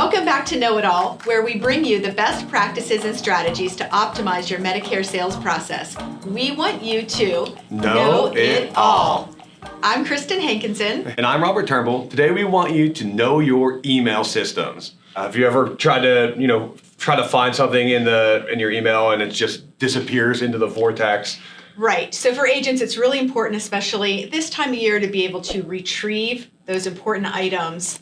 Welcome back to Know It All, where we bring you the best practices and strategies to optimize your Medicare sales process. We want you to know it all. I'm Kristen Hankinson. And I'm Robert Turnbull. Today we want you to know your email systems. Have you ever tried to find something in your email and it just disappears into the vortex? Right. So for agents, it's really important, especially this time of year, to be able to retrieve those important items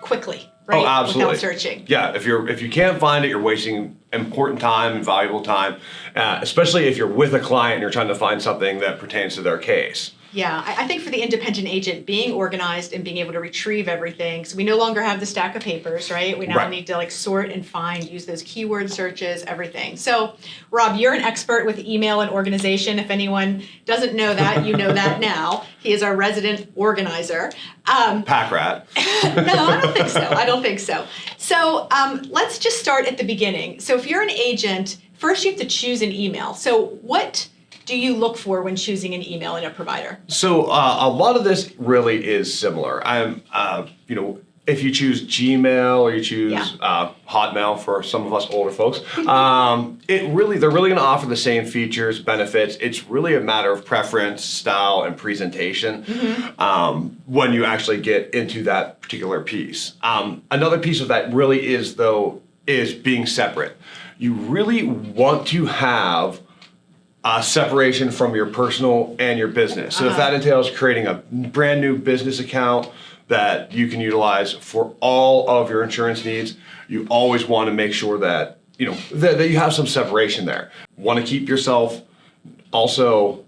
quickly. Right? Oh, absolutely. Without searching. Yeah, if you can't find it, you're wasting important time and valuable time, especially if you're with a client and you're trying to find something that pertains to their case. Yeah, I think for the independent agent, being organized and being able to retrieve everything, so we no longer have the stack of papers, right? We now need to sort and find, use those keyword searches, everything. So, Rob, you're an expert with email and organization. If anyone doesn't know that, you know that now. He is our resident organizer. Pack rat. No, I don't think so. So let's just start at the beginning. So if you're an agent, first you have to choose an email. So what do you look for when choosing an email in a provider? So a lot of this really is similar. If you choose Gmail or you choose Hotmail for some of us older folks, they're really going to offer the same features, benefits. It's really a matter of preference, style, and presentation when you actually get into that particular piece. Another piece of that really is being separate. You really want to have separation from your personal and your business. So if that entails creating a brand new business account that you can utilize for all of your insurance needs, you always want to make sure that that you have some separation there. Want to keep yourself also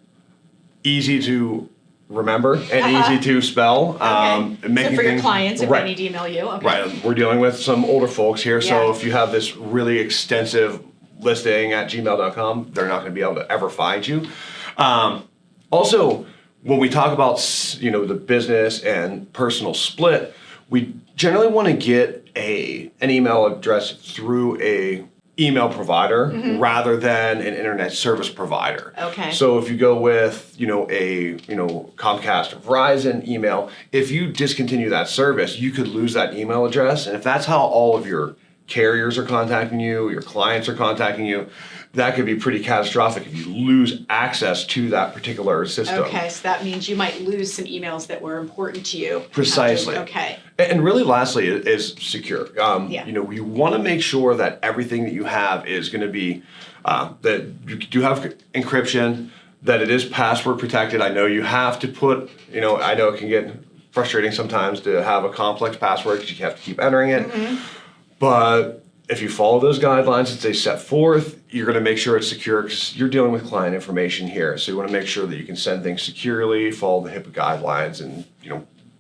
easy to remember and easy to spell. So for your clients, if they need to email you. Okay. Right. We're dealing with some older folks here, so if you have this really extensive listing at gmail.com, they're not going to be able to ever find you. Also, when we talk about the business and personal split, we generally want to get an email address through a email provider rather than an internet service provider. Okay. So if you go with a Comcast or Verizon email, if you discontinue that service, you could lose that email address, and if that's how all of your carriers are contacting you, your clients are contacting you, that could be pretty catastrophic if you lose access to that particular system. Okay, so that means you might lose some emails that were important to you. Precisely. Okay. And really, lastly, is secure. You want to make sure that everything that you have is going to be, that you do have encryption, that it is password protected. I know you have to put, I know it can get frustrating sometimes to have a complex password because you have to keep entering it. But if you follow those guidelines that they set forth, you're going to make sure it's secure because you're dealing with client information here. So you want to make sure that you can send things securely, follow the HIPAA guidelines, and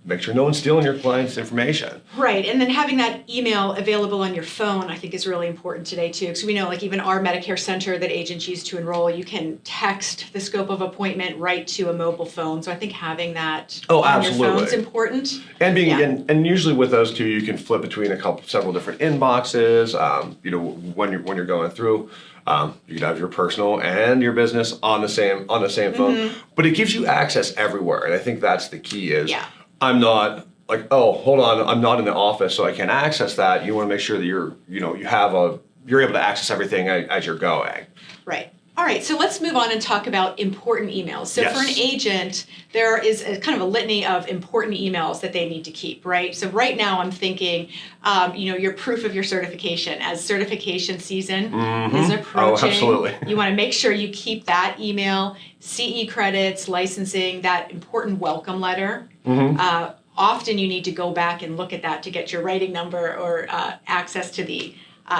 make sure no one's stealing your client's information. Right, and then having that email available on your phone, I think, is really important today too. Because we know, even our Medicare Center that agents use to enroll, you can text the scope of appointment right to a mobile phone. So I think having that on your phone is important. And and usually with those two, you can flip between several different inboxes. When you're going through. You can have your personal and your business on the same phone, but it gives you access everywhere, and I think that's the key. I'm not hold on, I'm not in the office, so I can't access that. You want to make sure that you're able to access everything as you're going. Right. All right, so let's move on and talk about important emails. So for an agent, there is kind of a litany of important emails that they need to keep, right? So right now I'm thinking, your proof of your certification. As certification season is approaching, oh, absolutely. You want to make sure you keep that email, CE credits, licensing, that important welcome letter. Often you need to go back and look at that to get your writing number or access to the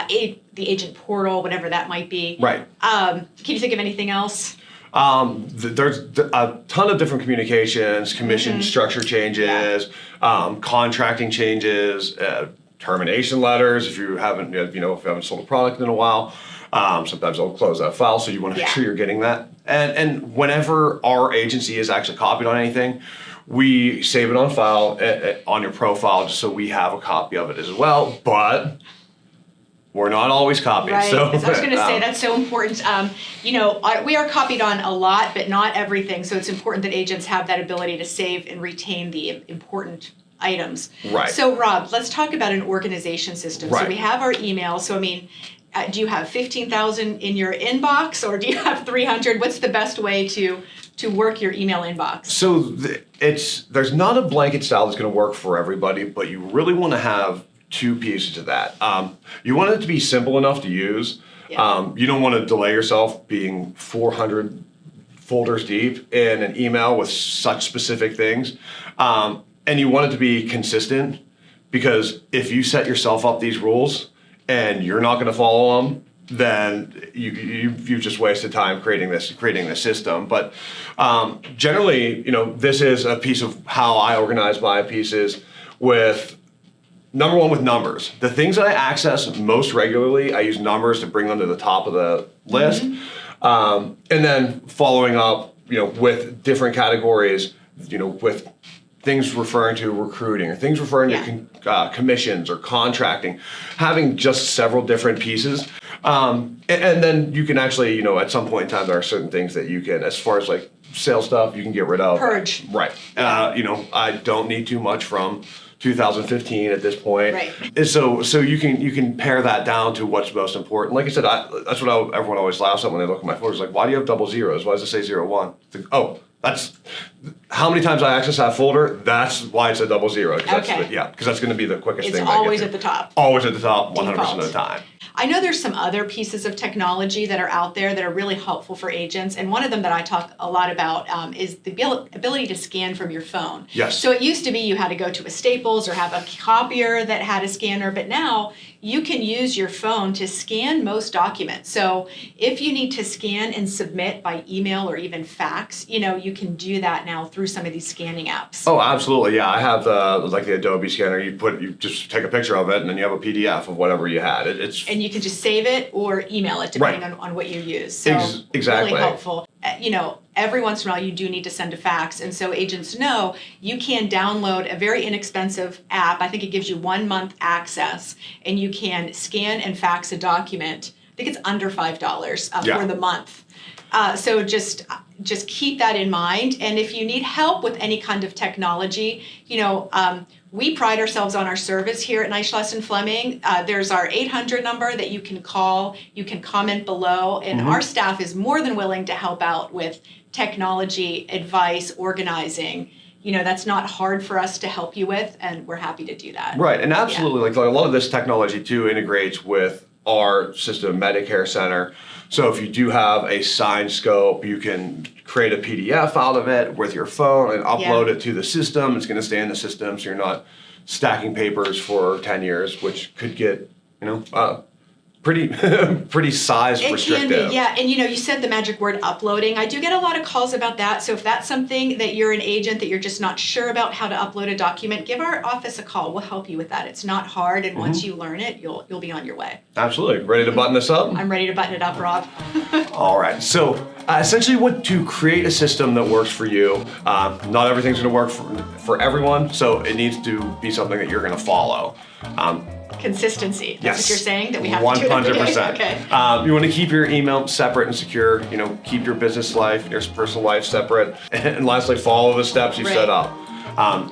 agent portal, whatever that might be. Right. Can you think of anything else? There's a ton of different communications, commission structure changes, contracting changes, termination letters. If you haven't sold a product in a while, sometimes they'll close that file. So you want to make sure you're getting that. And whenever our agency is actually copied on anything, we save it on file on your profile, just so we have a copy of it as well. But we're not always copied. Right. So, I was going to say that's so important. We are copied on a lot, but not everything. So it's important that agents have that ability to save and retain the important items. Right. So Rob, let's talk about an organization system. Right. So we have our email. So I mean, do you have 15,000 in your inbox, or do you have 300? What's the best way to work your email inbox? So there's not a blanket style that's going to work for everybody, but you really want to have two pieces of that. You want it to be simple enough to use. Yeah. You don't want to delay yourself being 400 folders deep in an email with such specific things. And you want it to be consistent, because if you set yourself up these rules and you're not going to follow them, then you've just wasted time creating this system. But generally, this is a piece of how I organize my pieces with. Number one, with numbers. The things that I access most regularly, I use numbers to bring them to the top of the list. And then following up, with different categories, with things referring to recruiting or things referring to commissions or contracting, having just several different pieces. And then you can actually, at some point in time, there are certain things that you can, as far as like sales stuff, you can get rid of. Purge. Right. I don't need too much from 2015 at this point. Right. And so you can pare that down to what's most important. Like I said, that's what everyone always laughs at when they look at my folders. Like, why do you have double zeros? Why does it say 01? It's like, that's how many times I access that folder. That's why it's a double zero. Because that's going to be the quickest thing. It's always at the top. Always at the top, 100% of the time. I know there's some other pieces of technology that are out there that are really helpful for agents, and one of them that I talk a lot about is the ability to scan from your phone. Yes. So it used to be you had to go to a Staples or have a copier that had a scanner, but now you can use your phone to scan most documents. So if you need to scan and submit by email or even fax, you can do that now through some of these scanning apps. Oh, absolutely. Yeah, I have the Adobe scanner. You just take a picture of it, and then you have a PDF of whatever you had. And you can just save it or email it depending on what you use. So exactly. Really helpful. Every once in a while you do need to send a fax, and so agents know you can download a very inexpensive app. I think it gives you 1 month access, and you can scan and fax a document. I think it's under $5 for the month. So just keep that in mind. And if you need help with any kind of technology, we pride ourselves on our service here at Neishloss Fleming. There's our 800 number that you can call. You can comment below, and our staff is more than willing to help out with technology, advice, organizing. That's not hard for us to help you with, and we're happy to do that. Right, and absolutely, like a lot of this technology too integrates with our system, Medicare Center. So if you do have a signed scope, you can create a PDF out of it with your phone and upload it to the system. It's going to stay in the system, so you're not stacking papers for 10 years, which could get, pretty size restrictive. It can be, yeah. And you said the magic word uploading. I do get a lot of calls about that. So if that's something that you're an agent that you're just not sure about how to upload a document, give our office a call. We'll help you with that. It's not hard, and once you learn it, you'll be on your way. Absolutely. Ready to button this up? I'm ready to button it up, Rob. All right. So essentially, to create a system that works for you, not everything's going to work for everyone. So it needs to be something that you're going to follow. Consistency. That's yes. what you're saying, that we have to do it every day? 100%. Okay. You want to keep your email separate and secure. Keep your business life, your personal life separate. And lastly, follow the steps you set up.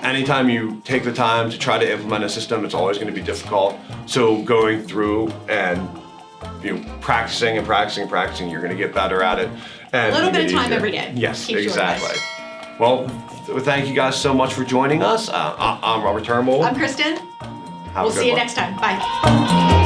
Anytime you take the time to try to implement a system, it's always going to be difficult. So going through and practicing, you're going to get better at it. And a little bit of time every day. Yes, exactly. Well, thank you guys so much for joining us. I'm Robert Turnbull. I'm Kristen. We'll see you next time. Bye.